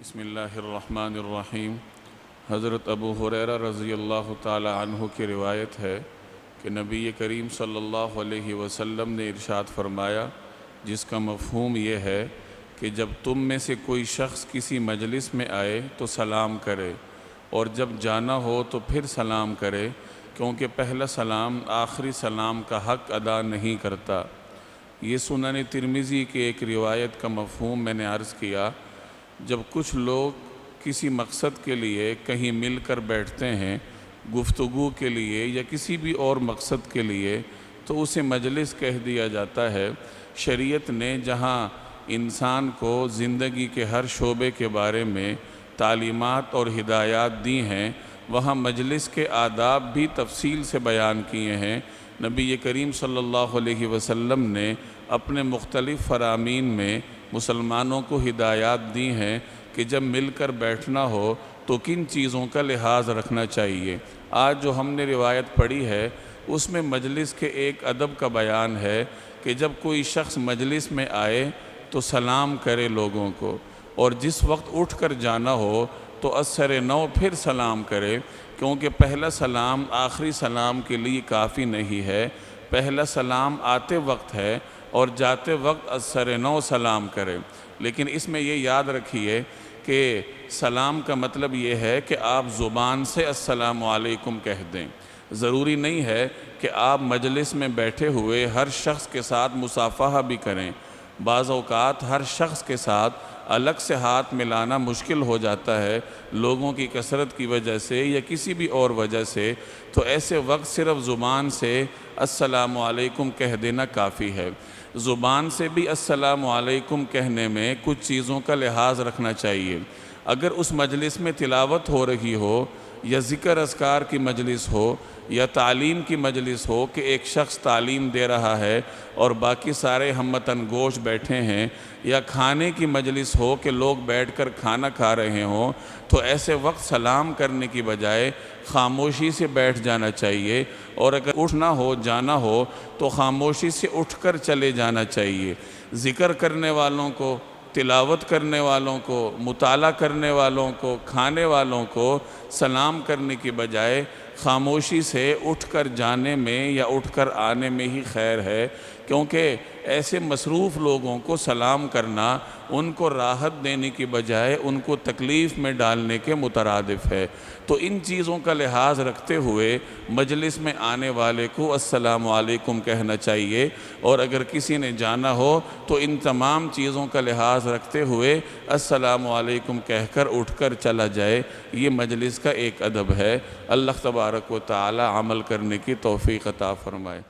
بسم اللہ الرحمن الرحیم۔ حضرت ابو ہریرہ رضی اللہ تعالی عنہ کی روایت ہے کہ نبی کریم صلی اللہ علیہ وسلم نے ارشاد فرمایا، جس کا مفہوم یہ ہے کہ جب تم میں سے کوئی شخص کسی مجلس میں آئے تو سلام کرے، اور جب جانا ہو تو پھر سلام کرے، کیونکہ پہلا سلام آخری سلام کا حق ادا نہیں کرتا۔ یہ سنن ترمذی کی ایک روایت کا مفہوم میں نے عرض کیا۔ جب کچھ لوگ کسی مقصد کے لیے کہیں مل کر بیٹھتے ہیں، گفتگو کے لیے یا کسی بھی اور مقصد کے لیے، تو اسے مجلس کہہ دیا جاتا ہے۔ شریعت نے جہاں انسان کو زندگی کے ہر شعبے کے بارے میں تعلیمات اور ہدایات دی ہیں، وہاں مجلس کے آداب بھی تفصیل سے بیان کیے ہیں۔ نبی کریم صلی اللہ علیہ وسلم نے اپنے مختلف فرامین میں مسلمانوں کو ہدایات دی ہیں کہ جب مل کر بیٹھنا ہو تو کن چیزوں کا لحاظ رکھنا چاہیے۔ آج جو ہم نے روایت پڑھی ہے اس میں مجلس کے ایک ادب کا بیان ہے کہ جب کوئی شخص مجلس میں آئے تو سلام کرے لوگوں کو، اور جس وقت اٹھ کر جانا ہو تو اثر نو پھر سلام کرے، کیونکہ پہلا سلام آخری سلام کے لیے کافی نہیں ہے۔ پہلا سلام آتے وقت ہے اور جاتے وقت اثر نو سلام کرے۔ لیکن اس میں یہ یاد رکھیے کہ سلام کا مطلب یہ ہے کہ آپ زبان سے السلام علیکم کہہ دیں۔ ضروری نہیں ہے کہ آپ مجلس میں بیٹھے ہوئے ہر شخص کے ساتھ مصافحہ بھی کریں۔ بعض اوقات ہر شخص کے ساتھ الگ سے ہاتھ ملانا مشکل ہو جاتا ہے، لوگوں کی کثرت کی وجہ سے یا کسی بھی اور وجہ سے، تو ایسے وقت صرف زبان سے السلام علیکم کہہ دینا کافی ہے۔ زبان سے بھی السلام علیکم کہنے میں کچھ چیزوں کا لحاظ رکھنا چاہیے۔ اگر اس مجلس میں تلاوت ہو رہی ہو یا ذکر اذکار کی مجلس ہو یا تعلیم کی مجلس ہو کہ ایک شخص تعلیم دے رہا ہے اور باقی سارے ہموطن گوش بیٹھے ہیں، یا کھانے کی مجلس ہو کہ لوگ بیٹھ کر کھانا کھا رہے ہوں، تو ایسے وقت سلام کرنے کی بجائے خاموشی سے بیٹھ جانا چاہیے، اور اگر اٹھنا ہو جانا ہو تو خاموشی سے اٹھ کر چلے جانا چاہیے۔ ذکر کرنے والوں کو، تلاوت کرنے والوں کو، مطالعہ کرنے والوں کو، کھانے والوں کو سلام کرنے کی بجائے خاموشی سے اٹھ کر جانے میں یا اٹھ کر آنے میں ہی خیر ہے، کیونکہ ایسے مصروف لوگوں کو سلام کرنا ان کو راحت دینے کی بجائے ان کو تکلیف میں ڈالنے کے مترادف ہے۔ تو ان چیزوں کا لحاظ رکھتے ہوئے مجلس میں آنے والے کو السلام علیکم کہنا چاہیے، اور اگر کسی نے جانا ہو تو ان تمام چیزوں کا لحاظ رکھتے ہوئے السلام علیکم کہہ کر اٹھ کر چلا جائے۔ یہ مجلس کا ایک ادب ہے۔ اللہ تبارک و تعالی عمل کرنے کی توفیق عطا فرمائے۔